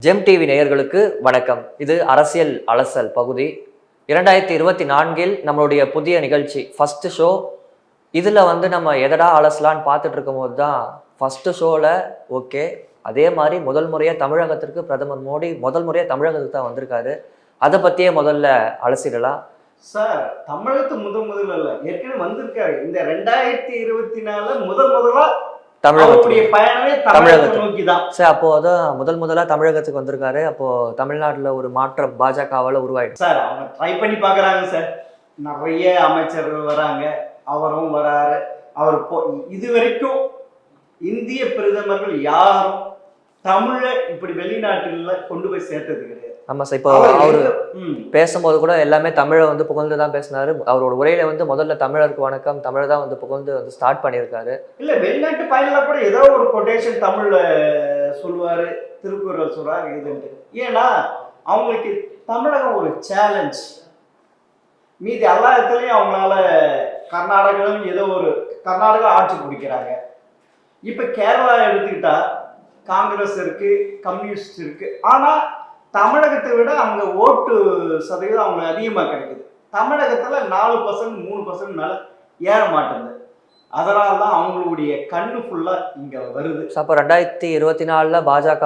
GeM TV நேயர்களுக்கு வணக்கம். இது அரசியல் அலசல் பகுதி 2024 நம்மளுடைய புதிய நிகழ்ச்சி ஃபர்ஸ்ட் ஷோ. இதில் நம்ம எதடா அலசலான்னு பார்த்துட்டு இருக்கும் போது தான் ஃபர்ஸ்ட் ஷோவில் ஓகே, அதே மாதிரி முதல் முறையாக தமிழகத்திற்கு பிரதமர் மோடி முதல் முறையாக தமிழகத்துக்கு தான் வந்திருக்காரு. அதை பற்றியே முதல்ல அலசிடலாம் சார். தமிழகத்து முதல்ல ஏற்கனவே வந்திருக்காரு. இந்த 2024 முதலா தமிழகத்துடைய பயணமே தமிழகத்தை நோக்கி தான் சார். அப்போ அதான் முதலா தமிழகத்துக்கு வந்திருக்காரு. அப்போ தமிழ்நாட்டில் ஒரு மாற்றம் பாஜகவால் உருவாயிடும் சார். அவங்க ட்ரை பண்ணி பார்க்குறாங்க சார். நிறைய அமைச்சர்கள் வராங்க, அவரும் வராரு. அவர் இது வரைக்கும் இந்திய பிரதமர்கள் யாரும் தமிழை இப்படி வெளிநாட்டுல கொண்டு போய் சேர்த்தது கிடையாது. ஆமா சார். இப்போ அவரு பேசும்போது கூட எல்லாமே தமிழை புகழ்ந்து தான் பேசினாரு. அவரோட உரையில முதல்ல தமிழருக்கு வணக்கம், தமிழ் தான் புகழ்ந்து ஸ்டார்ட் பண்ணியிருக்காரு. இல்ல, வெளிநாட்டு பயணில கூட ஏதோ ஒரு கொட்டேஷன் தமிழ்ல சொல்லுவாரு, திருக்குறள் சொல்றாரு இதுன்ட்டு. ஏன்னா அவங்களுக்கு தமிழகம் ஒரு சேலஞ்ச். மீதி எல்லா இடத்துலயும் அவங்களால கர்நாடகாவும் ஏதோ ஒரு கர்நாடகா ஆட்சி பிடிக்கிறாங்க. இப்ப கேரளா எடுத்துக்கிட்டா காங்கிரஸ் இருக்கு, கம்யூனிஸ்ட் இருக்கு. ஆனா தமிழகத்தை விட அவங்க ஓட்டு சதவீதம் அவங்களுக்கு அதிகமாக கிடைக்குது. தமிழகத்துல 4% 3% மேல ஏற மாட்டேங்குது. அதனால தான் அவங்களுடைய கண்ணு ஃபுல்லா இங்க வருது. அப்போ 2024 பாஜக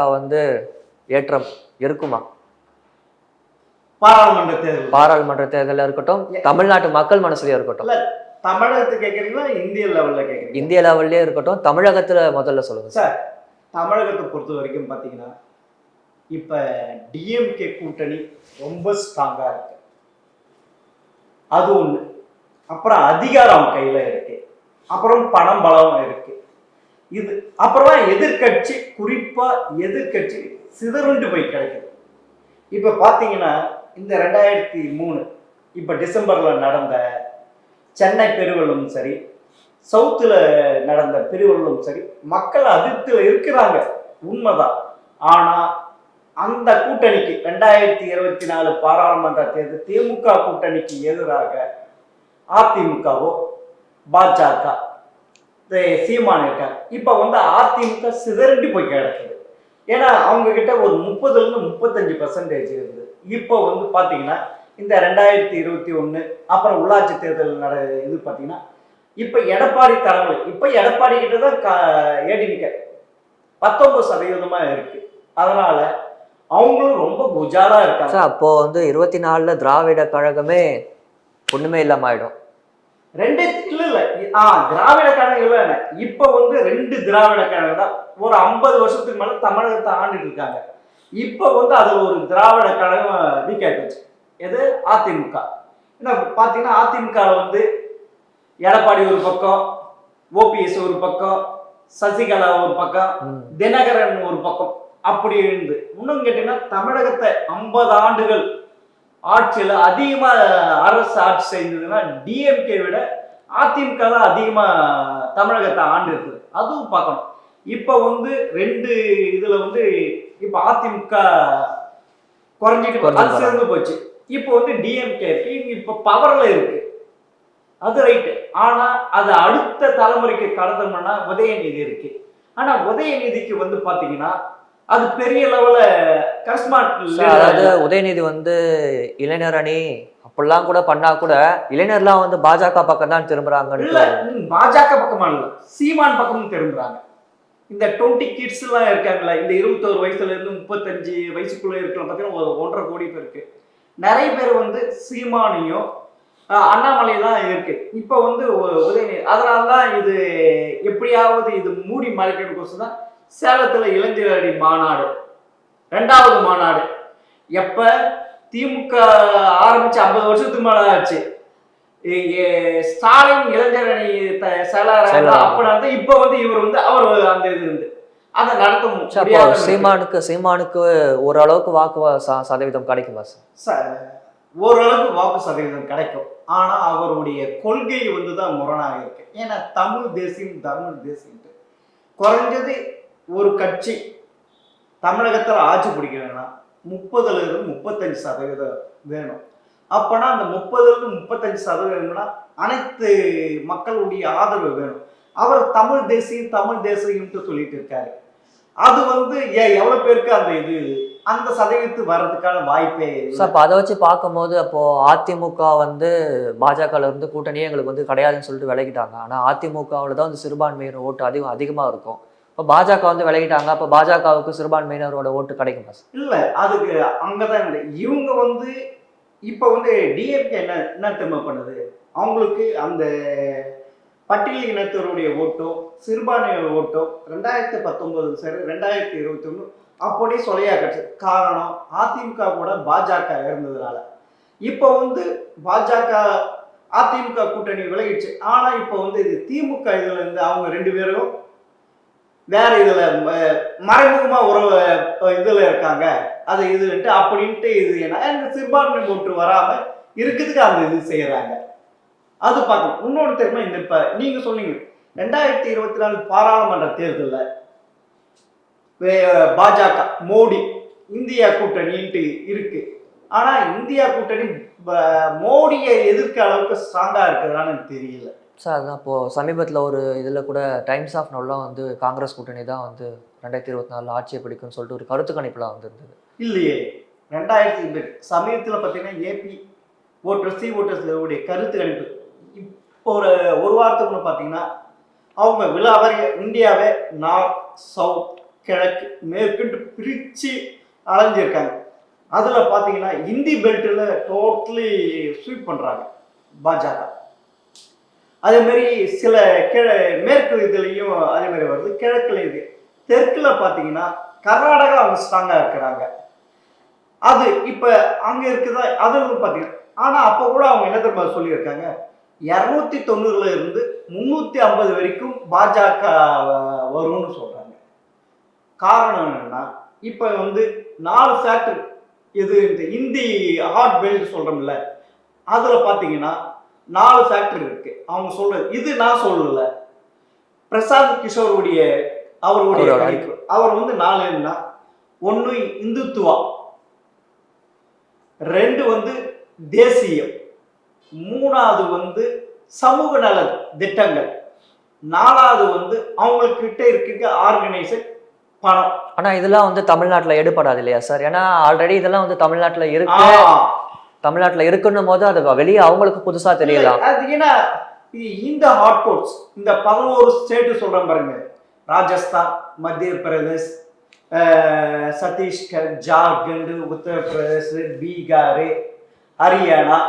ஏற்றம் இருக்குமா? பாராளுமன்ற தேர்தலில் இருக்கட்டும், தமிழ்நாட்டு மக்கள் மனசுலயும் இருக்கட்டும். தமிழகத்தை கேட்குறீங்களா, இந்திய லெவல்ல கேட்குறீங்க? இந்திய லெவல்லே இருக்கட்டும், தமிழகத்துல முதல்ல சொல்லுங்க சார். தமிழகத்தை பொறுத்த வரைக்கும் பார்த்தீங்கன்னா இப்ப டிஎம்கே கூட்டணி ரொம்ப ஸ்ட்ராங்கா இருக்கு. அது ஒண்ணு. அப்புறம் அதிகாரம் கையில இருக்கு, அப்புறம் பணம் பலம் இருக்கு. இது அப்புறம் எதிர்கட்சி, குறிப்பா எதிர்கட்சி சிதறுண்டு போய் கிடைக்குது. இப்ப பாத்தீங்கன்னா இந்த 2003 இப்ப டிசம்பர்ல நடந்த சென்னை பெருவெள்ளம் சரி, சவுத்துல நடந்த பெருவெள்ளம் சரி, மக்கள் அதிருப்தியில இருக்கிறாங்க, உண்மைதான். ஆனா அந்த கூட்டணிக்கு 2024 பாராளுமன்ற தேர்தல் திமுக கூட்டணிக்கு எதிராக அதிமுகவோ பாஜக சீமான் இருக்காங்க. இப்ப அதிமுக சிதறண்டி போய் கிடக்குது. ஏன்னா அவங்க கிட்ட ஒரு 30-35% இருந்தது. இப்போ பாத்தீங்கன்னா இந்த 2021 அப்புறம் உள்ளாட்சி தேர்தல் இது பாத்தீங்கன்னா இப்ப எடப்பாடி தலைமை, இப்ப எடப்பாடி கிட்டதான் ஏடிஎம்கே 19% இருக்கு. அதனால அவங்களும் ரொம்ப குஜாலா இருக்காங்க. அப்போ 24 திராவிட கழகமே ஒண்ணுமே இல்லாம ஆயிடும். ரெண்டு இல்ல திராவிட கழகம் இல்ல. இப்ப 2 திராவிட கழகம் தான் ஒரு 50 வருஷத்துக்கு மேல தமிழகத்தை ஆண்டுட்டு இருக்காங்க. இப்ப அது ஒரு திராவிட கழகம் வீக்காயிடுச்சு. எது? அதிமுக. என்ன பாத்தீங்கன்னா அதிமுக எடப்பாடி ஒரு பக்கம், ஓபிஎஸ் ஒரு பக்கம், சசிகலா ஒரு பக்கம், தினகரன் ஒரு பக்கம், அப்படி இருந்து. இன்னும் கேட்டீங்கன்னா தமிழகத்தை 50 ஆண்டுகள் ஆட்சியில் அதிகமா அரசு ஆட்சி செய்ததுன்னா டிஎம்கே விட அதிமுக தான் அதிகமா தமிழகத்தை ஆண்டு இருக்குது. அதுவும் பார்க்கணும். இப்ப 2 இதுல இப்ப அதிமுக குறைஞ்சிட்டு சேர்ந்து போச்சு. இப்போ டிஎம்கே இருக்கு, இப்ப பவர்ல இருக்கு. அது ரைட்டு. ஆனா அது அடுத்த தலைமுறைக்கு கடத்தணும்னா உதயநிதி இருக்கு. ஆனா உதயநிதிக்கு பாத்தீங்கன்னா அது பெரிய லெவல்ல அதாவது உதயநிதி இளைஞர் அணி அப்படிலாம் கூட பண்ணா கூட இளைஞர்லாம் பாஜக பக்கம் தான் திரும்புறாங்க. பாஜக பக்கமா இல்ல, சீமான் பக்கமும் திரும்புறாங்க. இந்த 20 கிட்ஸ் எல்லாம் இருக்காங்களா, இந்த 21 வயசுல இருந்து 35 வயசுக்குள்ள இருக்கலாம் பாத்தீங்கன்னா ஒரு 1.5 கோடி பேர் இருக்கு. நிறைய பேர் சீமானியும் அண்ணாமலை தான் இருக்கு. இப்ப உதயநிதி. அதனாலதான் இது எப்படியாவது இது மூடி மறைக்கிறதுக்கோசம் தான் சேலத்துல இளைஞர் அணி மாநாடு, 2வது மாநாடு. எப்ப திமுக ஆரம்பிச்சு 50 வருஷத்துக்கு மேல ஆச்சு. ஸ்டாலின் இளைஞர் அணி செயலாளர் அப்ப இப்ப இவர் அவர் அந்த இது அதை நடத்த சீமானுக்கு ஓரளவுக்கு வாக்கு சதவீதம் கிடைக்குமா சார்? ஓரளவுக்கு வாக்கு சதவீதம் கிடைக்கும். ஆனா அவருடைய கொள்கை தான் முரணாக இருக்கு. ஏன்னா தமிழ் தேசியம் குறைஞ்சது ஒரு கட்சி தமிழகத்தில் ஆட்சி பிடிக்கணும்னா 30-35% வேணும். அப்பனா அந்த 30-35% அனைத்து மக்களுடைய ஆதரவு வேணும். அவர் தமிழ் தேசியம் சொல்லிட்டு இருக்காரு. அது வந்து எவ்வளவு பேருக்கு அந்த இது அந்த சதவீதத்து வர்றதுக்கான வாய்ப்பே ஸோ அப்போ அதை வச்சு பார்க்கும்போது அப்போ அதிமுக வந்து பாஜகவில் இருந்து கூட்டணியே எங்களுக்கு வந்து கிடையாதுன்னு சொல்லிட்டு விலகிட்டாங்க. ஆனால் அதிமுகவில் தான் வந்து சிறுபான்மையினர் ஓட்டு அதிகமாக இருக்கும். இப்போ பாஜக வந்து விலகிட்டாங்க, அப்போ பாஜகவுக்கு சிறுபான்மையினரோட ஓட்டு கிடைக்குமா? இல்ல அதுக்கு அங்கதான் இல்லை. இவங்க வந்து இப்ப வந்து டிஎம்கே என்ன திரும்ப பண்ணுது, அவங்களுக்கு அந்த பட்டியல் இனத்தவருடைய ஓட்டோ சிறுபான்மையோட ஓட்டோ 2019 சரி 2021 அப்படியே சொலையா கட்சி. காரணம் அதிமுக கூட பாஜக இருந்ததுனால. இப்போ வந்து பாஜக அதிமுக கூட்டணி விலகிடுச்சு. ஆனா இப்போ வந்து இது திமுக இதுல இருந்து அவங்க 2 பேரும் வேற இதுல மறைமுகமா ஒரு இதுல இருக்காங்க, அது இதுன்ட்டு அப்படின்ட்டு இது என்ன சிறுபான்மை ஓட்டு வராம இருக்கிறதுக்கு அந்த இது செய்யறாங்க. அது பார்க்கணும். இன்னொன்று தெரியுமா, இந்த இப்ப நீங்க சொன்னீங்க 2024 பாராளுமன்ற தேர்தலில் பாஜக மோடி இந்தியா கூட்டணின்ட்டு இருக்கு. ஆனா இந்தியா கூட்டணி மோடியை எதிர்க்க அளவுக்கு ஸ்ட்ராங்கா இருக்கிறதான்னு எனக்கு தெரியல சார். அதுதான் இப்போது சமீபத்தில் ஒரு இதில் கூட டைம்ஸ் ஆஃப் நோலாம் வந்து காங்கிரஸ் கூட்டணி தான் வந்து 2024 ஆட்சியை பிடிக்கும்னு சொல்லிட்டு ஒரு கருத்து கணிப்புலாம் வந்துருந்தது. இல்லையே, 2000 சமயத்தில் பார்த்தீங்கன்னா ஏபி ஓட்டர்ஸ் சி ஓட்டர்ஸ் கருத்து கணிப்பு இப்போ ஒரு வாரத்துக்கு முன்னே பார்த்தீங்கன்னா அவங்க விழாவரை இந்தியாவை நார்த் சவுத் கிழக்கு மேற்குன்ட்டு பிரித்து அலைஞ்சிருக்காங்க. அதில் பார்த்தீங்கன்னா இந்தி பெல்ட்டில் டோட்டலி ஸ்வீப் பண்ணுறாங்க பாஜக. அதேமாரி சில மேற்கு இதுலேயும் அதேமாதிரி வருது, கிழக்குல இது. தெற்கில் பார்த்தீங்கன்னா கர்நாடகா அவங்க ஸ்ட்ராங்காக இருக்கிறாங்க. அது இப்போ அங்கே இருக்குதா அது பார்த்தீங்கன்னா. ஆனால் அப்போ கூட அவங்க என்ன தெரியுமா சொல்லியிருக்காங்க, 290 இருந்து 350 வரைக்கும் பாஜக வரும்னு சொல்கிறாங்க. காரணம் என்னன்னா இப்போ வந்து 4 ஃபேக்டர் இது இந்த இந்தி ஹாட் பெல்ட் சொல்கிறோம்ல, அதில் பார்த்தீங்கன்னா 4 ஃபேக்டர் இருக்கு. அவங்க சொல்றது இது நான் சொல்லல, பிரசாந்த் கிஷோருடைய அவருடைய கணிப்பு. அவர் வந்து 4 1 இந்துத்துவா, 2 வந்து தேசியம், 3வது வந்து சமூக நல திட்டங்கள், 4வது வந்து அவங்களுக்கு கிட்ட இருக்க ஆர்கனைசேஷன் பணம். ஆனா இதெல்லாம் வந்து தமிழ்நாட்டில் எடுபடாது இல்லையா சார்? ஏன்னா ஆல்ரெடி இதெல்லாம் வந்து தமிழ்நாட்டில் இருக்கு, தமிழ்நாட்டில் இருக்குன்னும் போது அது வெளியே அவங்களுக்கு புதுசா தெரியலாம். அது ஏன்னா இந்த ஹாட் கோட்ஸ் இந்த 11 ஸ்டேட் சொல்றேன் பாருங்க, ராஜஸ்தான், மத்திய பிரதேஷ், சத்தீஸ்கர், ஜார்க்கண்ட், உத்தரப்பிரதேஷ், பீகார், ஹரியானா,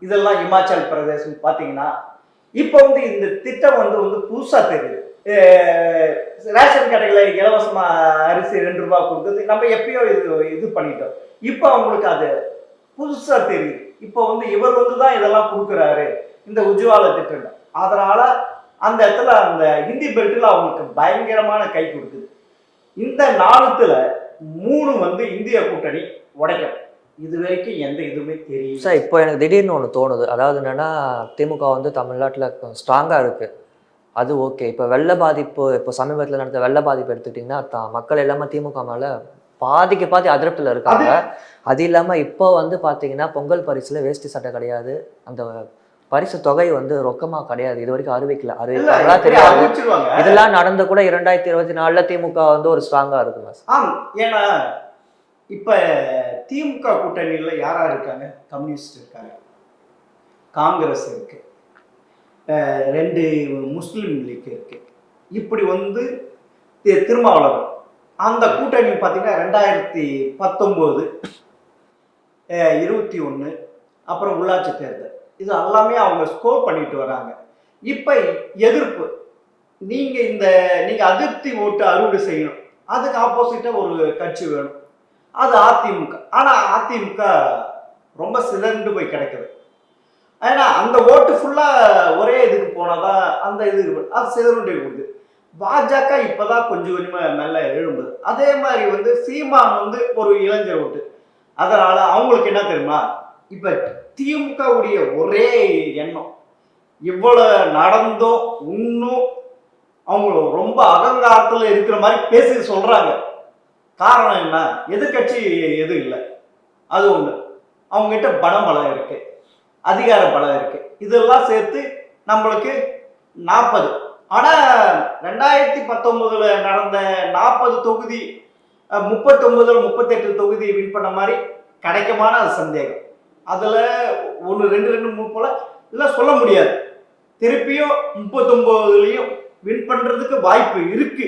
இதெல்லாம் இமாச்சல் பிரதேஷ் பார்த்தீங்கன்னா இப்போ வந்து இந்த திட்டம் வந்து புதுசா தெரியுது. ரேஷன் கடைகளில் இலவசமா அரிசி 2 ரூபாய் கொடுக்குறது நம்ம எப்பயோ இது பண்ணிட்டோம். இப்போ அவங்களுக்கு அது புதுசா தெரியுது. இப்போ வந்து இவர் வந்து தான் இதெல்லாம் கொடுக்குறாரு இந்த உஜ்வால திட்டம். அதனால அந்த இடத்துல அந்த ஹிந்தி பெல்ட்டில் அவங்களுக்கு பயங்கரமான கை கொடுக்குது. இந்த 4த்துல 3 வந்து இந்திய கூட்டணி உடைக்கும். இது வரைக்கும் எந்த இதுவுமே தெரியும் சார். இப்போ எனக்கு திடீர்னு ஒன்று தோணுது, அதாவது என்னன்னா திமுக வந்து தமிழ்நாட்டில் ஸ்ட்ராங்காக இருக்கு, அது ஓகே. இப்போ வெள்ள பாதிப்பு, இப்போ சமீபத்தில் நடந்த வெள்ள பாதிப்பு எடுத்துக்கிட்டிங்கன்னா மக்கள் எல்லாமே திமுக மேலே பாதிக்கு பாதி அதிருப்தியில் இருக்காங்க. அது இல்லாமல் இப்போ வந்து பார்த்தீங்கன்னா பொங்கல் பரிசில் வேஷ்டி சட்டை கிடையாது, அந்த பரிசு தொகை வந்து ரொக்கமாக கிடையாது, இது வரைக்கும் அறிவிப்பாங்களா தெரியாது. இதெல்லாம் நடந்து கூட 2024 திமுக வந்து ஒரு ஸ்ட்ராங்காக இருக்குங்க. ஏன்னா இப்போ திமுக கூட்டணியில் யாரா இருக்காங்க, கம்யூனிஸ்ட் இருக்காங்க, காங்கிரஸ் இருக்கு, 2 முஸ்லீம் லீக் இருக்கு. இப்படி வந்து திருமாவளவன் அந்த கூட்டணி பார்த்தீங்கன்னா 2019, 21 அப்புறம் உள்ளாட்சி தேர்தல் இது எல்லாமே அவங்க ஸ்கோர் பண்ணிட்டு வராங்க. இப்போ எதிர்ப்பு, நீங்க அதிருப்தி ஓட்டு அறுவடை செய்யணும், அதுக்கு ஆப்போசிட்டா ஒரு கட்சி வேணும், அது அதிமுக. ஆனா அதிமுக ரொம்ப சிதறண்டு போய் கிடக்குது. ஏன்னா அந்த ஓட்டு ஃபுல்லா ஒரே இதுக்கு போனாதான் அந்த இது அது சிதறுண்டே கொடுக்குது. பாஜக இப்பதான் கொஞ்சம் கொஞ்சமா மேல எழும்புது. அதே மாதிரி வந்து சீமான் வந்து ஒரு இளைஞர் ஓட்டு. அதனால அவங்களுக்கு என்ன தெரியுமா, இப்ப திமுகவுடைய ஒரே எண்ணம், இவ்வளவு நடந்தும் இன்னும் அவங்க ரொம்ப அகங்காரத்துல இருக்கிற மாதிரி பேசி சொல்றாங்க. காரணம் என்ன, எதிர்கட்சி எதுவும் இல்லை, அது ஒண்ணு. அவங்க கிட்ட பணபலம் இருக்கு, அதிகார பலம் இருக்கு. இதெல்லாம் சேர்த்து நம்மளுக்கு 40 ஆனா 2019 நடந்த 40 தொகுதி 39 38 தொகுதி வின் பண்ண மாதிரி கிடைக்குமான அது சந்தேகம். அதுல 1 2 2 3 போல இதெல்லாம் சொல்ல முடியாது. திருப்பியும் 39லயும் வின் பண்றதுக்கு வாய்ப்பு இருக்கு.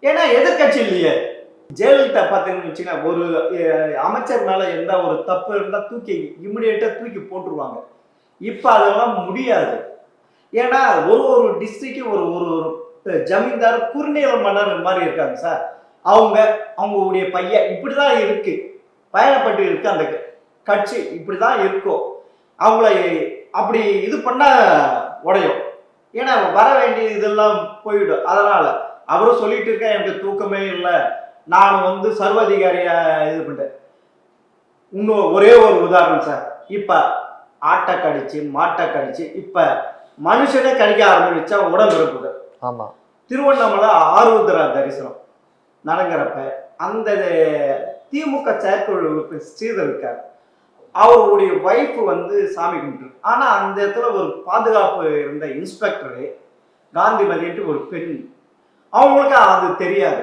ஏன்னா எதிர்கட்சி இல்லையே. ஜெயலலிதா பார்த்தீங்கன்னு வச்சுக்கோங்க, ஒரு அமைச்சர் மேல எந்த ஒரு தப்பு இருந்தா இமிடியேட்டா தூக்கி போட்டுருவாங்க. இப்ப அதெல்லாம் முடியாது. ஏன்னா ஒரு டிஸ்ட்ரிக்ட் ஒரு ஒரு ஜமீன்தார் குறுநில மன்னர் மாதிரி இருக்காங்க சார். அவங்களுடைய பையன் இப்படிதான் இருக்கு, பயணப்பட்டு இருக்கு. அந்த கட்சி இப்படிதான் இருக்கும். அவங்கள அப்படி இது பண்ணா உடையும். ஏன்னா வர வேண்டிய இதெல்லாம் போயிடும். அதனால அவரும் சொல்லிட்டு இருக்க, எனக்கு தூக்கமே இல்லை, நான் வந்து சர்வாதிகாரியா இது பண்ணிட்டேன். இன்னும் ஒரே ஒரு உதாரணம் சார். இப்ப ஆட்டை கடிச்சு மாட்டை கடிச்சு இப்ப மனுஷனே கடிக்க ஆரம்பிச்சா உடல் இருப்புது. ஆமா, திருவண்ணாமலை ஆருத்ரா தரிசனம் நடக்கிறப்ப அந்த திமுக செயற்குழு ஸ்ரீதர் இருக்கார். அவருடைய ஒய்ஃப் வந்து சாமி கும்பிட்டு, ஆனா அந்த இடத்துல ஒரு பாதுகாப்பு இருந்த இன்ஸ்பெக்டரு காந்திமதின்ட்டு ஒரு பெண், அவங்களுக்கு அது தெரியாது.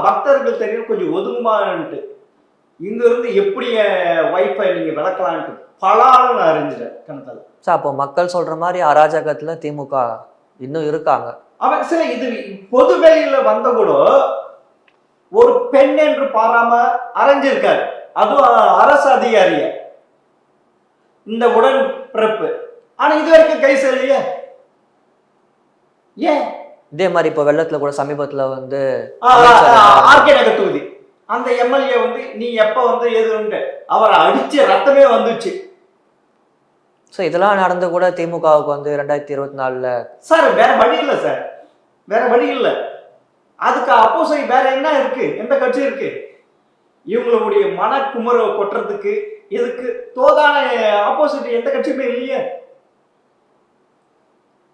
பக்தர்கள் தெரியும் கொஞ்சம் ஒதுங்குமான்ட்டு இங்க இருந்து எப்படி ஒய்ஃபை நீங்க விளக்கலான்ட்டு பலான்னு அறிஞ்சிட்டேன் கணத்தால். சார் அப்போ மக்கள் சொல்ற மாதிரி அராஜகத்துல திமுக இன்னும் இருக்காங்க. அவன் சில இது பொது வெளியில வந்த கூட ஒரு பெண் என்று பாராம அரைஞ்சிருக்காரு. அதுவும் அரசு அதிகாரிய இந்த உடன் பிறப்பு. ஆனா இது வரைக்கும் கை செய்யலையே. ஏன் இதே மாதிரி இப்போ வெள்ளத்துல கூட சமீபத்துல வந்து ஆர்கே நகர் தொகுதி அந்த எம்எல்ஏ வந்து நீ எப்ப வந்து எதுன்னு அவரை அடிச்சு ரத்தமே வந்துச்சு. ஸோ இதெல்லாம் நடந்து கூட திமுகவுக்கு வந்து 2024 சார் வேற வழி இல்லை சார், வேற வழி இல்லை. அதுக்கு அப்போசிட் வேற என்ன இருக்கு? எந்த கட்சி இருக்கு? இவங்களுடைய மனக்குமுற கொட்டுறதுக்கு இதுக்கு தோதான ஆப்போசிட் எந்த கட்சியுமே இல்லையே.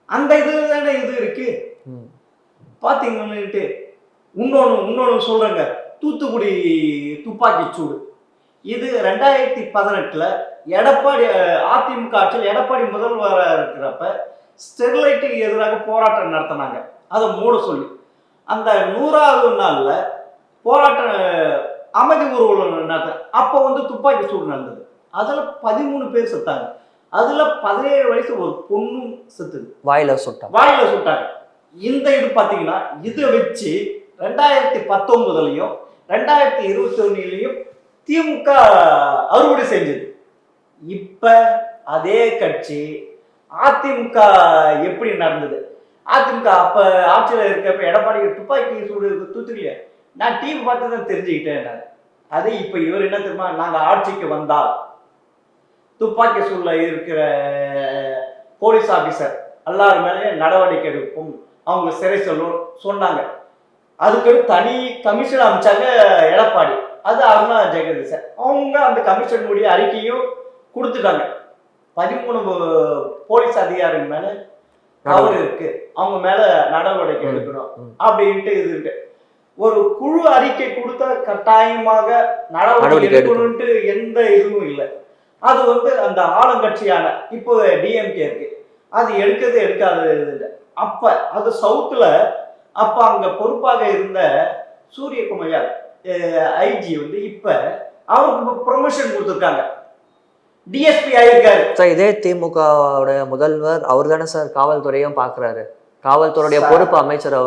அந்த இது தானே இது இருக்கு. பாத்தீங்கன்னுட்டு இன்னொன்னு சொல்றேங்க, தூத்துக்குடி துப்பாக்கி சூடு. இது 2018 எடப்பாடி அதிமுக ஆட்சியில் எடப்பாடி முதல்வராக இருக்கிறப்ப ஸ்டெர்லைட்டுக்கு எதிராக போராட்டம் நடத்தினாங்க, அதை மூட சொல்லி. அந்த 100வது நாள்ல போராட்டம் அமைதி ஊர்வலம் நடத்த, அப்போ வந்து துப்பாக்கி சூடு நடந்தது. அதுல 13 பேர் செத்தாங்க. அதுல 17 வயசு ஒரு பொண்ணும் செத்துது, வாயில சுட்டாங்க. இந்த இது பாத்தீங்கன்னா இதை வச்சு 2019லயும் 2021லயும் திமுக அறுவடை செஞ்சது. இப்ப அதே கட்சி அதிமுக எப்படி நடந்தது? அதிமுக அப்ப ஆட்சியில் இருக்கப்ப எடப்பாடி துப்பாக்கி சூடு தூத்துக்கலையே, நான் டிவி பார்த்து தான் தெரிஞ்சுக்கிட்டேன். அது இப்ப இவர் என்ன தெரியுமா, நாங்க ஆட்சிக்கு வந்தால் துப்பாக்கி சூடுல இருக்கிற போலீஸ் ஆபீசர் எல்லாரும் மேலேயே நடவடிக்கை எடுப்போம், அவங்க சிறை சொன்னாங்க. அதுக்கு தனி கமிஷன் அமைச்சாங்க எடப்பாடி, அது அருணா ஜெகதீசன். அவங்க அந்த கமிஷனுடைய அறிக்கையும் கொடுத்துட்டாங்க. 13 போலீஸ் அதிகாரிகள் மேல அவர் இருக்கு, அவங்க மேல நடவடிக்கை எடுக்கணும் அப்படின்ட்டு இது ஒரு குழு அறிக்கை கொடுத்தா கட்டாயமாக நடவடிக்கை எடுக்கணும்ட்டு எந்த இதுவும் இல்லை. அது வந்து அந்த ஆளுங்கட்சியான இப்போ டிஎம்கே இருக்கு, அது எடுக்காது. அப்ப அது சவுத்துல அப்ப அங்க பொறுப்பாக இருந்த சூரியகுமார் ஐஜி வந்து இப்ப அவருக்கு ப்ரொமோஷன் கொடுத்துருக்காங்க, டிஎஸ்பி ஆயிருக்காரு. சார் இதே திமுகவோட முதல்வர் அவர் தானே சார் காவல்துறையும் பாக்குறாரு, காவல்துறையுடைய பொறுப்பு அமைச்சர்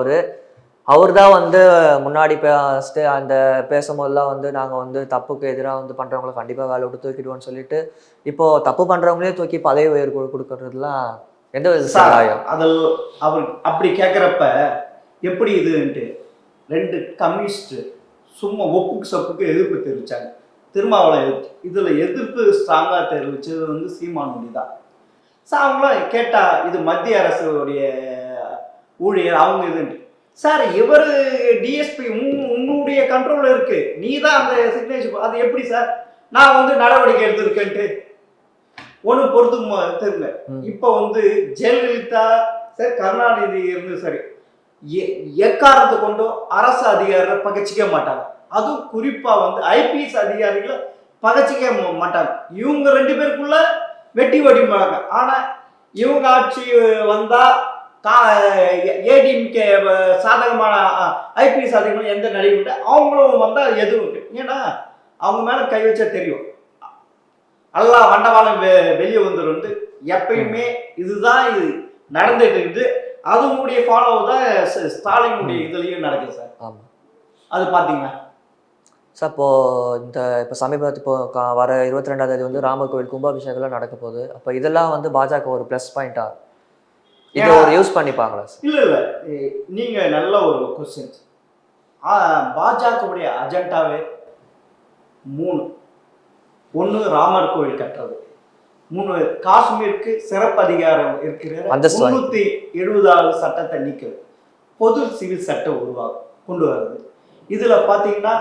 அவர் தான் வந்து முன்னாடி அந்த பேசும்போதெல்லாம் வந்து நாங்கள் வந்து தப்புக்கு எதிராக வந்து பண்ணுறவங்களை கண்டிப்பாக வேலை விட்டு தூக்கிடுவோம்னு சொல்லிட்டு இப்போ தப்பு பண்ணுறவங்களே தூக்கி பதவி உயர்வு கொடுக்கறதுலாம் எந்த விதம்? அதில் அவர் அப்படி கேட்குறப்ப எப்படி இதுன்ட்டு 2 கம்யூனிஸ்ட் சும்மா ஒப்புக்கு சப்புக்கு எதிர்ப்பு தெரிவித்தாங்க. திருமாவளவன் இதில் எதிர்ப்பு ஸ்ட்ராங்காக தெரிவித்தது வந்து சீமானுடி தான். சார் அவங்களாம் கேட்டால் இது மத்திய அரசுடைய ஊழியர் அவங்க இதுன்ட்டு. சார் இவர் டிஎஸ்பி உன்னுடைய கண்ட்ரோலில் இருக்கு, நீ தான் அந்த சிக்னேச்சர், அது எப்படி சார் நான் வந்து நடவடிக்கை எடுத்திருக்கேன்ட்டு ஒன்று பொறுத்துக்குமா தெரியுங்க. இப்போ வந்து ஜெயலலிதா சரி, கருணாநிதி இருந்து சரி, எக்காரத்தை கொண்டும் அரசு அதிகாரிகளை பகச்சிக்க மாட்டாங்க. அதுவும் குறிப்பா வந்து ஐபிஎஸ் அதிகாரிகளை பகச்சிக்க மாட்டாங்க. இவங்க 2 பேருக்குள்ள வெட்டி மாட்டாங்க. ஆனா இவங்க ஆட்சி வந்தா ஏடிஎம்கே சாதகமான ஐபிஎஸ் அதிகமான எந்த நடிகை அவங்களும் வந்தால் எதுவும் இருக்கு. ஏன்னா அவங்க மேலே கை வச்சா தெரியும் எல்லாம் வண்டவாளம் வெளியே வந்துருந்து எப்பயுமே இதுதான் இது நடந்துட்டு இருக்குது. அதனுடைய ஃபாலோ தான் ஸ்டாலினுடைய இதுலேயும் நடக்குது சார். ஆமாம், அது பார்த்தீங்கன்னா சார் இப்போ சமீபத்து வர 22ஆம் தேதி வந்து ராமர் கோவில் கும்பாபிஷேகம்லாம் நடக்க போகுது. அப்போ இதெல்லாம் வந்து பாஜக ஒரு ப்ளஸ் பாயிண்டா இதை ஒரு யூஸ் பண்ணிப்பாங்களா சார்? இல்லை நீங்கள் நல்ல ஒரு கொஸ்டின். பாஜகவுடைய அஜெண்டாவே 3. 1 ராமர் கோவில் கட்டுறது, 3 காஷ்மீருக்கு சிறப்பு அதிகாரம் இருக்கிற 370வது சட்டத்தை நீக்கிறது, பொது சிவில் சட்டம் கொண்டு வர்றது. இதில் பார்த்தீங்கன்னா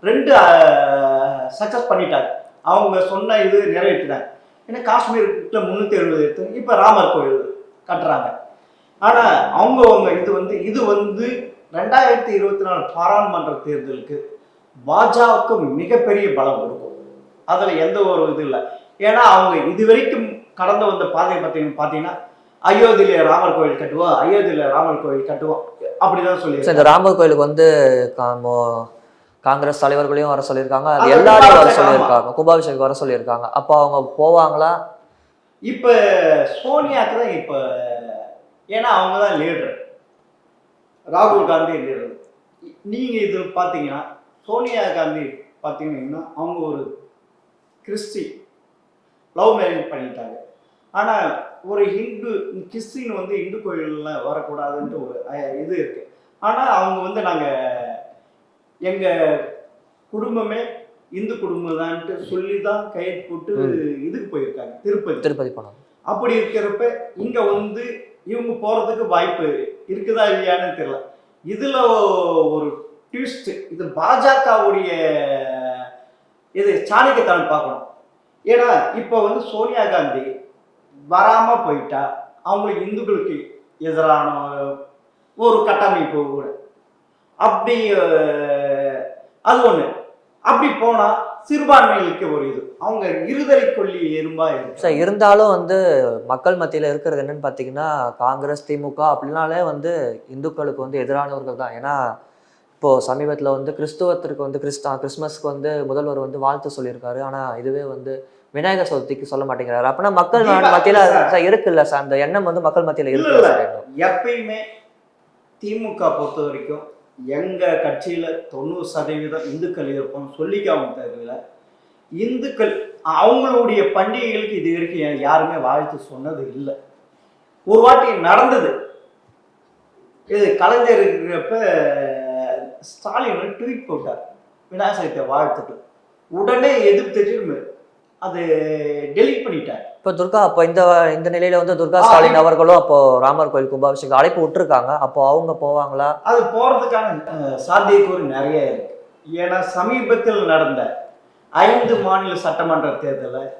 2 சக்ஸஸ் பண்ணிட்டாங்க. அவங்க சொன்ன இது நிறைவேற்றினாங்க. ஏன்னா காஷ்மீருக்கு 370 எடுத்து இப்போ ராமர் கோவில் கட்டுறாங்க. ஆனால் அவங்க இது வந்து 2024 பாராளுமன்ற தேர்தலுக்கு பாஜகவுக்கு மிகப்பெரிய பலம் கொடுக்கும். அதில் எந்த ஒரு இது இல்லை. ஏன்னா அவங்க இது வரைக்கும் கடந்து வந்த பாதை பார்த்தீங்கன்னா அயோத்தியில ராமர் கோவில் கட்டுவோம், அயோத்தியில ராமர் கோவில் கட்டுவோம் அப்படிதான் சொல்லி. இந்த ராமர் கோயிலுக்கு வந்து காங்கிரஸ் தலைவர்களையும் வர சொல்லியிருக்காங்க, அது எல்லாரையும் வர சொல்லியிருக்காங்க, கும்பாபிஷேகம் வர சொல்லியிருக்காங்க. அப்போ அவங்க போவாங்களா? இப்போ சோனியாவுக்கு தான் இப்போ, ஏன்னா அவங்க தான் லீடர், ராகுல் காந்தி லீடர். நீங்கள் இது பார்த்தீங்கன்னா சோனியா காந்தி பார்த்தீங்கன்னா அவங்க ஒரு கிறிஸ்டி லவ் மேரேஜ் பண்ணிட்டாங்க. ஆனால் ஒரு கிறிஸ்டின் வந்து இந்து கோயிலில் வரக்கூடாதுன்ட்டு ஒரு இது இருக்கு. ஆனால் அவங்க நாங்கள் எங்கள் குடும்பமே இந்து குடும்பம் தான்ட்டு சொல்லி தான் கையை போட்டு இதுக்கு போயிருக்காங்க, திருப்பதி போனாங்க. அப்படி இருக்கிறப்ப இங்கே இவங்க போகிறதுக்கு வாய்ப்பு இருக்குதா இல்லையான்னு தெரியல. இதில் ஒரு ட்விஸ்ட், இது பாஜகவுடைய இது சாணக்கியத்தனம் பார்க்கணும். ஏன்னா இப்போ சோனியா காந்தி வராமல் போயிட்டா அவங்களுக்கு இந்துக்களுக்கு எதிரான ஒரு கட்டமைப்பு கூட அப்படி அது ஒன்று. அப்படி போனால் சிறுபான்மைகளுக்கு ஒரு இது அவங்க இருதலை கொல்லி எறும்பா இருக்கு சார். இருந்தாலும் மக்கள் மத்தியில் இருக்கிறது என்னன்னு பார்த்தீங்கன்னா காங்கிரஸ் திமுக அப்படின்னாலே இந்துக்களுக்கு எதிரானவர்கள் தான். ஏன்னா இப்போது சமீபத்தில் கிறிஸ்துவத்திற்கு கிறிஸ்மஸ்க்கு முதல்வர் வாழ்த்து சொல்லியிருக்காரு. ஆனால் இதுவே விநாயகர் சதுர்த்திக்கு சொல்ல மாட்டேங்கிறாரு. அப்படின்னா மக்கள் மத்தியில் இருக்குல்ல சார், அந்த எண்ணம் மக்கள் மத்தியில் இருக்குல்ல. எப்பயுமே திமுக பொறுத்த வரைக்கும் எங்க கட்சியில 90% இந்துக்கள் இருப்போம் சொல்லிக்காம தவிர இந்துக்கள் அவங்களுடைய பண்டிகைகளுக்கு இது வரைக்கும் யாருமே வாழ்த்து சொன்னது இல்லை. ஒரு வாட்டி நடந்தது, இது கலைஞர் இருக்கிறப்ப ஸ்டாலின் ட்வீட் போட்டார் விநாயகர் சதுர்த்தி வாழ்த்துட்டு, உடனே எதிர்த்து அது டெலிட் பண்ணிட்டார். இப்போ இந்த நிலையில துர்கா ஸ்டாலின் அவர்களும் அப்போ ராமர் கோயில் கும்பாபிஷேகம் அழைப்பு விட்டுருக்காங்க. அப்போ அவங்க போவாங்களா? அது போறதுக்கான சாத்தியக்கூறு நிறைய இருக்கு. ஏன்னா சமீபத்தில் நடந்த 5 மாநில சட்டமன்ற தேர்தலில்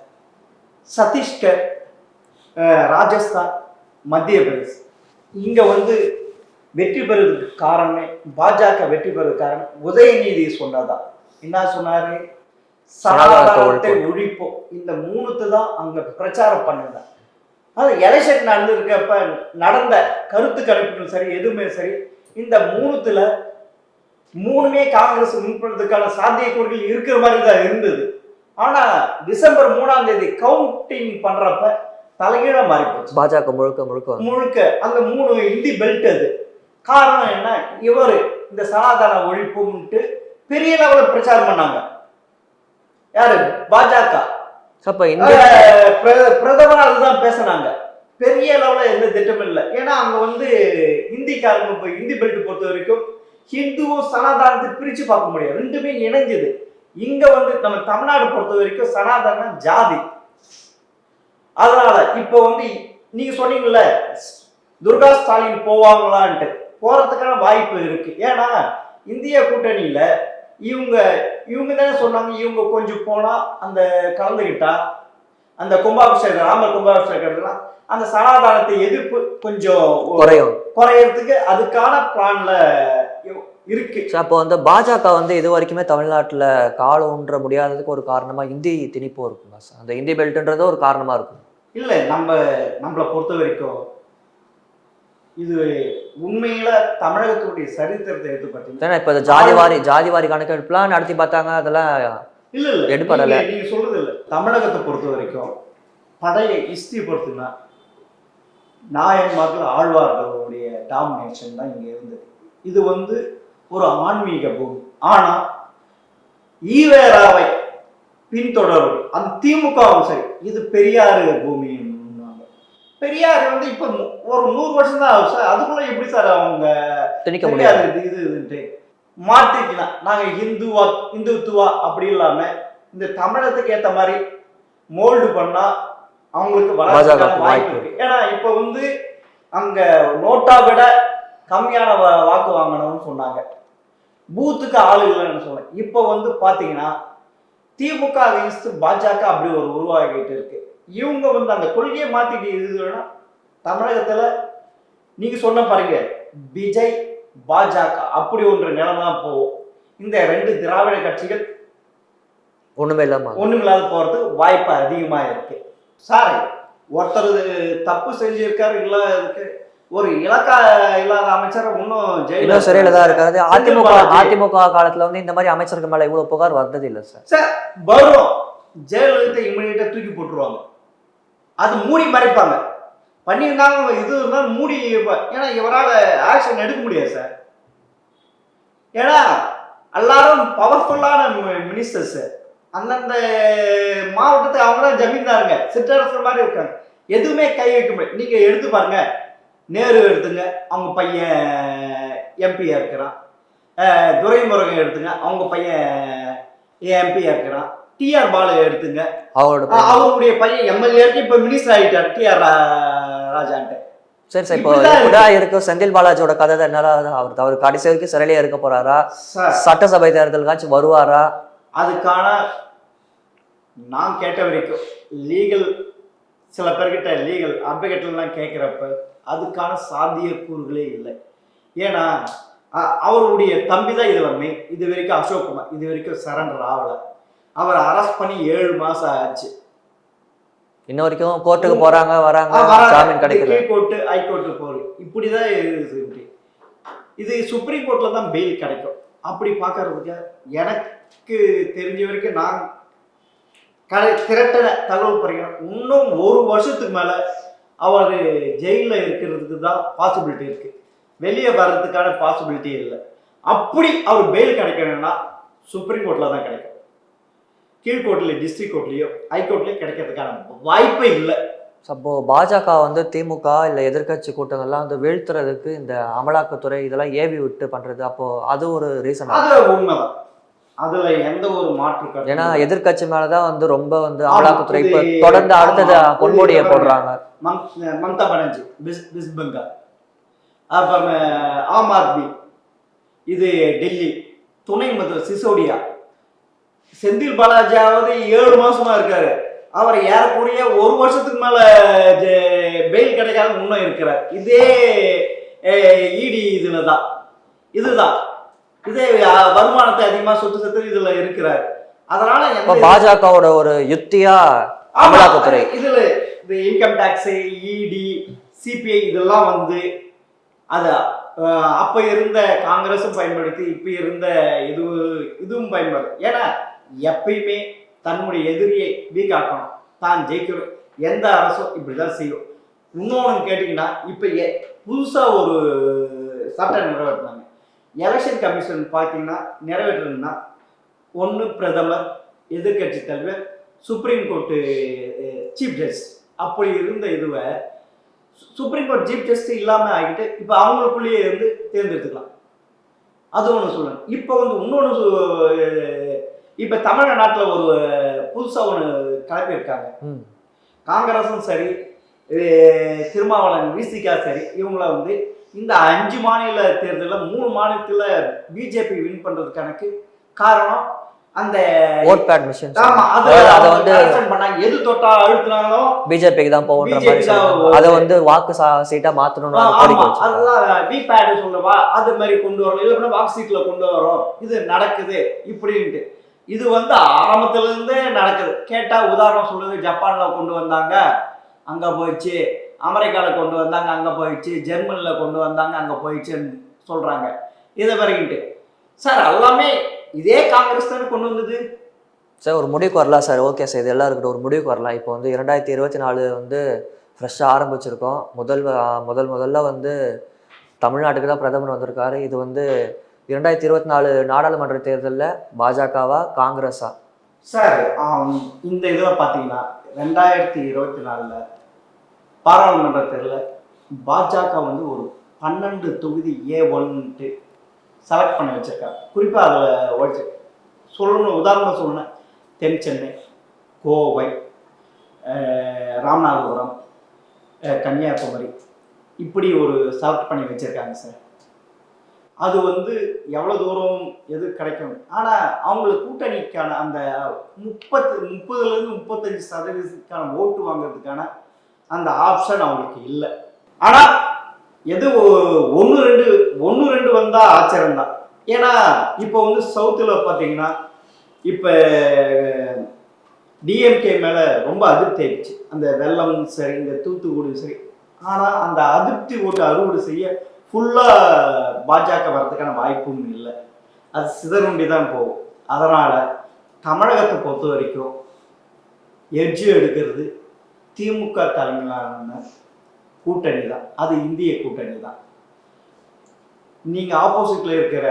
சத்தீஸ்கர், ராஜஸ்தான், மத்திய பிரதேஷ் இங்க வெற்றி பெறுவதற்கு காரணமே பாஜக வெற்றி பெறுவதற்கு காரணம் உதயநிதி சொன்னதான். என்ன சொன்னாரு? சனாதனத்தை ஒழிப்போம். இந்த 3 தான் அங்க பிரச்சாரம் பண்ணுங்க. அது எலெக்ஷன் நடந்திருக்கப்ப நடந்த கருத்து கணிப்புகள் சரி, எதுவுமே சரி, இந்த 3மே காங்கிரஸ் முன்படுறதுக்கான சாத்தியக்கூறுகள் இருக்கிற மாதிரி தான் இருந்தது. ஆனா டிசம்பர் 3ஆம் தேதி கவுண்டிங் பண்றப்ப தலைகீழ மாறி போச்சு. பாஜக முழுக்க அந்த 3 இந்தி பெல்ட். அது காரணம் என்ன? இவர் இந்த சனாதன ஒழிப்புன்ட்டு பெரிய லெவலில் பிரச்சாரம் பண்ணாங்க. யாரு? பாஜக பிரதமர் அதுதான் பேசினாங்க. பெரிய லெவலில் எந்த திட்டமும் இல்லை. ஏன்னா அங்க இந்திக்காரங்க இப்போ இந்தி பெல்ட் பொறுத்த வரைக்கும் ஹிந்துவும் சனாதனத்தை பிரிச்சு பார்க்க முடியாது, 2மே இணைஞ்சது. இங்க நம்ம தமிழ்நாடு பொறுத்த வரைக்கும் சனாதன ஜாதி. அதனால இப்போ நீங்க சொன்னீங்கல்ல துர்கா ஸ்டாலின் போவாங்களான்ட்டு, போறதுக்கான வாய்ப்பு இருக்கு. ஏன்னா இந்திய கூட்டணியில இவங்க தானே சொன்னாங்க, இவங்க கொஞ்சம் போனா அந்த கலந்துகிட்டா அந்த கும்பாபிஷேகம் ராமர் கும்பாபிஷேகம் அந்த சனாதானத்தை எதிர்ப்பு கொஞ்சம் குறையறதுக்கு அதுக்கான பிளான்ல இருக்கு. அப்போ பாஜக இது வரைக்குமே தமிழ்நாட்டுல காலம் ஊன்ற முடியாததுக்கு ஒரு காரணமா இந்தி திணிப்பு இருக்குமா சார்? அந்த இந்தி பெல்ட்ன்றது ஒரு காரணமா இருக்கும். இல்லை, நம்மளை பொறுத்த வரைக்கும் இது உண்மையில தமிழகத்துடைய சரித்திரத்தை எடுத்து பார்த்தீங்கன்னா ஏன்னா இப்ப இந்த ஜாதி வாரி கணக்கெடுப்புலாம் நடத்தி பார்த்தாங்க, அதெல்லாம் இல்ல இல்ல எடுப்படல. நீங்க சொல்றது இல்ல. தமிழகத்தை பொறுத்த வரைக்கும் பழைய ஹிஸ்டரி பொறுத்துனா நாயன்மார்கள் ஆழ்வார்களுடைய டாமினேஷன் தான் இங்க இருந்தது. இது வந்து ஒரு ஆன்மீக பூமி. ஆனா ஈவேராவை பின்தொடரும் அந்த திமுகவும் சரி, இது பெரியாரு பூமி. பெரியார் வந்து இப்ப ஒரு 100 வருஷம் தான் ஆகும் சார். அதுக்குள்ள எப்படி சார் அவங்க திணிக்க முடியாது. இதுன்ட்டு மாத்திக்கலாம். நாங்க இந்துத்துவா அப்படி இல்லாம இந்த தமிழகத்துக்கு ஏத்த மாதிரி மோல்டு பண்ணா அவங்களுக்கு வளர்ச்சிக்கான வாய்ப்பு இருக்கு. ஏன்னா இப்ப வந்து அங்க நோட்டா விட கம்மியான வாக்கு வாங்கணும்னு சொன்னாங்க, பூத்துக்கு ஆள் இல்லைன்னு சொன்னாங்க. இப்ப வந்து பாத்தீங்கன்னா திமுக அகைன்ஸ்ட் பாஜக அப்படி ஒரு உருவாகிட்டு இருக்கு. இவங்க வந்து அந்த கொள்கையை மாத்திட்டு இருக்குதுன்னா தமிழகத்துல நீங்க சொன்ன பாருங்க, விஜய் பாஜக அப்படி ஒன்று நிலைமை போகும். இந்த 2 திராவிட கட்சிகள் ஒண்ணுமில்லாத போறதுக்கு வாய்ப்பு அதிகமா இருக்கு. சார் ஒருத்தர் தப்பு செஞ்சிருக்காரு, இல்ல இருக்கு ஒரு இலக்கா இல்லாத அமைச்சர் இன்னும் சரியில தான் இருக்காது. அதிமுக காலத்துல வந்து இந்த மாதிரி அமைச்சருக்கு மேல இவ்வளவு புகார் வந்தது இல்ல சார். சார் வரும், ஜெயலலிதா இமிடியேட்டா தூக்கி போட்டுருவாங்க, அது மூடி மறைப்பாங்க. பண்ணியிருந்தாங்க இது இருந்தாலும் மூடி, ஏன்னா இவரால் ஆக்ஷன் எடுக்க முடியாது சார். ஏன்னா எல்லாரும் பவர்ஃபுல்லான மினிஸ்டர்ஸ், அந்தந்த மாவட்டத்துக்கு அவங்க தான் ஜமீன்தாருங்க, சிற்றரசர் மாதிரி இருக்காங்க, எதுவுமே கை வைக்க முடியாது. நீங்க எடுத்து பாருங்க, நேரு எடுத்துங்க, அவங்க பையன் எம்பியா இருக்கிறான். துரைமுருகன் எடுத்துங்க, அவங்க பையன் எம்பியா இருக்கிறான். டிஆர் பாலு எடுத்துங்க, அவருடைய பையன் எம்எல்ஏக்கு இப்ப மினிஸ்டர் ஆகிட்டார், டிஆர் ராஜான்ட்டு. சரி சார், இப்போ இருக்கு செந்தில் பாலாஜியோட கதை தான். என்னால அவர் கடைசி வரைக்கும் சிறையிலே இருக்க போறாரா, சட்டசபை தேர்தலுக்காச்சும் வருவாரா? அதுக்கான நான் கேட்ட வரைக்கும் லீகல் சில பேர்கிட்ட லீகல் அட்வொகேட்லாம் கேட்குறப்ப அதுக்கான சாத்தியக்கூறுகளே இல்லை. ஏன்னா அவருடைய தம்பி தான் இதில் மெயின். இது வரைக்கும் அசோக் குமார் இது வரைக்கும் சரண்டர் ஆகலை. அவர் அரெஸ்ட் பண்ணி 7 மாசம் ஆச்சு. இன்ன வரைக்கும் கோர்ட்டுக்கு போறாங்க வராங்க, ஜாமீன் கிடைக்கல. கோர்ட்டு ஹைகோர்ட்டு போகுது, இப்படிதான் இருக்குது. இது சுப்ரீம் கோர்ட்ல தான் பெயில் கிடைக்கும். அப்படி பார்க்கறதுக்கு எனக்கு தெரிஞ்ச வரைக்கும் நான் திரட்டின தகவல் படிக்கிறேன், இன்னும் 1 வருஷத்துக்கு மேல அவர் ஜெயிலில் இருக்கிறதுக்கு தான் பாசிபிலிட்டி இருக்கு, வெளியே வர்றதுக்கான பாசிபிலிட்டி இல்லை. அப்படி அவர் பெயில் கிடைக்கணும்னா சுப்ரீம் கோர்ட்ல தான் கிடைக்கும். கீழ்கோர்ட்ல டிஸ்ட்ரிக்ட் கோர்ட்லயோ ஹைகோர்ட்லயோ கிடைக்கிறதுக்கான வாய்ப்பே இல்லை. அப்போ பாஜக வந்து திமுக இல்ல எதிர்கட்சி கூட்டங்கள்லாம் வந்து வீழ்த்துறதுக்கு இந்த அமலாக்கத்துறை இதெல்லாம் ஏவி விட்டு பண்றது, அப்போ அது ஒரு ரீசன்? அது உண்மைதான், அதுல எந்த ஒரு மாற்று கருத்து. ஏன்னா எதிர்கட்சி மேலதான் வந்து ரொம்ப வந்து அமலாக்கத்துறை இப்ப தொடர்ந்து அடுத்தது பொன்முடியை போடுறாங்க. மம்தா பானர்ஜி வெஸ்ட் பெங்கால், அப்புறம் ஆம் ஆத்மி இது டெல்லி, துணை முதல்வர் சிசோடியா. செந்தில் பாலாஜியாவது 7 மாசமா இருக்காரு, அவர் ஏறக்கூடிய 1 வருஷத்துக்கு மேல பெயில் கிடைக்காத முன்னும் இருக்கிறார். இதே இடி இதுதான் இதே வருமானத்தை அதிகமா சொத்து இதுல இருக்கிறார். அதனால பாஜகவோட ஒரு யுக்தியா அமலாக்கத்துறை இதுல இந்த இன்கம் டாக்ஸ், இடி, சிபிஐ இதெல்லாம் வந்து அது அப்ப இருந்த காங்கிரஸும் பயன்படுத்தி இப்ப இருந்த இதுவும் பயன்படுத்தும். ஏன்னா எப்பயுமே தன்னுடைய எதிரியை வீக்காக்கணும், தான் ஜெயிக்கணும். எந்த அரசும் இப்படிதான் செய்யும். இன்னொன்று கேட்டீங்கன்னா இப்ப புதுசா ஒரு சட்டம் நிறைவேற்றினாங்க. எலெக்ஷன் கமிஷன் பார்த்தீங்கன்னா நிறைவேற்றணும்னா ஒன்று பிரதமர், எதிர்கட்சி தலைவர், சுப்ரீம் கோர்ட்டு சீஃப் ஜஸ்டிஸ், அப்படி இருந்த இதுவை சுப்ரீம் கோர்ட் சீஃப் ஜஸ்டிஸ் இல்லாமல் ஆகிட்டு இப்போ அவங்களுக்குள்ளேயே இருந்து தேர்ந்தெடுத்துக்கலாம். அது ஒன்று சொல்லணும். இப்போ வந்து இன்னொன்று, இப்போ தமிழ்நாட்டில் ஒரு புதுசாக ஒன்று கிளப்பியிருக்காங்க. காங்கிரஸும் சரி, திருமாவளவன் விசிகா சரி, இவங்கள வந்து இந்த 5 மாநில தேர்தலில் 3 மாநிலத்தில் பிஜேபி வின் பண்றதுக்கான காரணம் அந்த ஓட் பேட் மிஷின். ஆமா, அது வந்து பண்ணாங்க. எது தொட்டா அழுத்தினாலும் பிஜேபிக்கு தான் போகுன்ற மாதிரி அதை வந்து வாக்கு சீட்டா மாத்தணும்னு அதெல்லாம் வி பேட் சொல்லுவா, அது மாதிரி கொண்டு வரோம், இல்லைன்னா வாக்கு சீட்ல கொண்டு வரோம், இது நடக்குது இப்படின்ட்டு. இது வந்து ஆரம்பத்துல இருந்தே நடக்குது. கேட்டா உதாரணம் சொல்றது, ஜப்பான்ல கொண்டு வந்தாங்க, அங்க போயிடுச்சு, அமெரிக்காவில் கொண்டு வந்தாங்க அங்கே போயிடுச்சு, ஜெர்மனியில் கொண்டு வந்தாங்க அங்கே போயிடுச்சுன்னு சொல்கிறாங்க. இதை வரைக்கிட்டு சார் எல்லாமே இதே காங்கிரஸ் தானே கொண்டு வந்தது. சார் ஒரு முடிவுக்கு வரலாம் சார். ஓகே சார், இது எல்லாம் இருக்கட்டும், ஒரு முடிவுக்கு வரலாம். இப்போ வந்து 2024 வந்து ஃப்ரெஷ்ஷாக ஆரம்பிச்சிருக்கோம். முதல்ல வந்து தமிழ்நாட்டுக்கு தான் பிரதமர் வந்திருக்காரு. இது வந்து 2024 நாடாளுமன்ற தேர்தலில் பாஜகவா காங்கிரஸா? சார் இந்த இதில் பார்த்தீங்கன்னா 2024 பாராளுமன்ற தேர்தலில் பாஜக வந்து ஒரு 12 தொகுதி A1ன்ட்டு செலக்ட் பண்ணி வச்சிருக்காங்க. குறிப்பாக அதில் சொல்லணும், உதாரணம் சொல்லணும், தென் சென்னை, கோவை, ராமநாதபுரம், கன்னியாகுமரி, இப்படி ஒரு செலக்ட் பண்ணி வச்சுருக்காங்க சார். அது வந்து எவ்வளோ தூரம் எது கிடைக்கும். ஆனால் அவங்களுக்கு கூட்டணிக்கான அந்த 30-30லேருந்து 35% ஓட்டு வாங்குறதுக்கான அந்த ஆப்ஷன் அவங்களுக்கு இல்லை. ஆனால் எது ஒன்று ரெண்டு வந்தால் ஆச்சரியம் தான். ஏன்னா இப்போ வந்து சவுத்தில் பார்த்தீங்கன்னா இப்போ டிஎம்கே மேலே ரொம்ப அதிருப்தி ஆயிடுச்சு. அந்த வெள்ளம் சரி, இந்த தூத்துக்குடி சரி. ஆனால் அந்த அதிருப்தி ஓட்டு அறுவடை செய்ய ஃபுல்லாக பாஜக வர்றதுக்கான வாய்ப்பும் இல்லை. அது சிதறுண்டி தான் போகும். அதனால் தமிழகத்தை பொறுத்த வரைக்கும் எட்ஜு எடுக்கிறது திமுக தலைமையிலான கூட்டணி தான். அது இந்திய கூட்டணி தான். நீங்கள் ஆப்போசிட்டில் இருக்கிற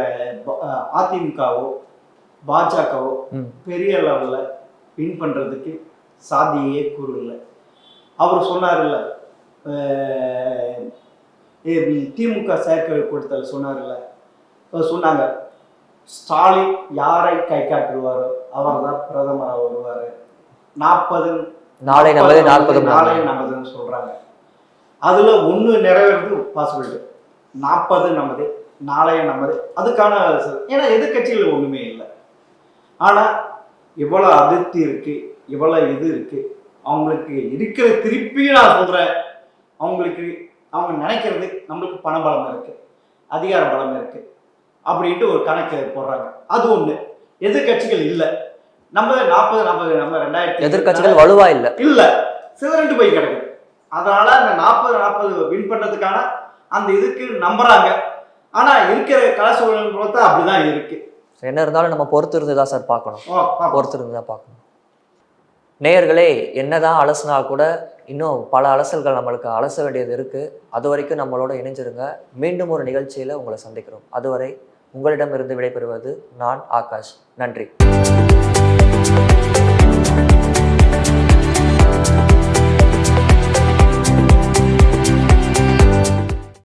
அதிமுகவோ பாஜகவோ பெரிய லெவலில் வின் பண்ணுறதுக்கு சாத்தியே கூறல. அவர் சொன்னார்ல, திமுக செயற்குழு கூட்டத்தில் சொன்னார்ல, சொன்னாங்க ஸ்டாலின் யாரை கை காட்டுவாரோ அவர் தான் பிரதமராக வருவார். 40 நாளை நமதுன்னு சொல்கிறாங்க. அதில் ஒன்று நிறைவேறது பாசிபிலிட்டி. 40 நமது, நாளைய நமது. அதுக்கான ஏன்னா எதிர்கட்சிகள் ஒன்றுமே இல்லை. ஆனால் இவ்வளோ அதிருப்தி இருக்குது, இவ்வளோ இது இருக்குது. அவங்களுக்கு இருக்கிற திருப்பியும் நான் சொல்கிறேன், அவங்க நினைக்கிறது நம்மளுக்கு பண பலம் இருக்குது, அதிகார பலம் இருக்குது அப்படின்ட்டு ஒரு கணக்கு போடுறாங்க. அது ஒன்று. எதிர்கட்சிகள் இல்லை. நம்ம 40 நம்ம 2000 எதிர்கட்சிகள் வலுவா இல்லை சிதறண்டு போய் கிடக்குது. அதனால அந்த 40 வின் பண்ணுறதுக்கான அந்த இதுக்கு நம்புறாங்க. ஆனால் இருக்கிற கல சூழல் பார்த்தா அப்படிதான் இருக்கு. என்ன இருந்தாலும் நம்ம பொறுத்து இருந்து தான் சார் பார்க்கணும். பொறுத்து இருந்து தான் பார்க்கணும். நேயர்களே, என்னதான் அலசுனா கூட இன்னும் பல அலசல்கள் நம்மளுக்கு அலச வேண்டியது இருக்கு. அது வரைக்கும் நம்மளோட இணைஞ்சிருங்க. மீண்டும் ஒரு நிகழ்ச்சியில உங்களை சந்திக்கிறோம். அதுவரை உங்களிடமிருந்து விடைபெறுவது நான் ஆகாஷ். நன்றி.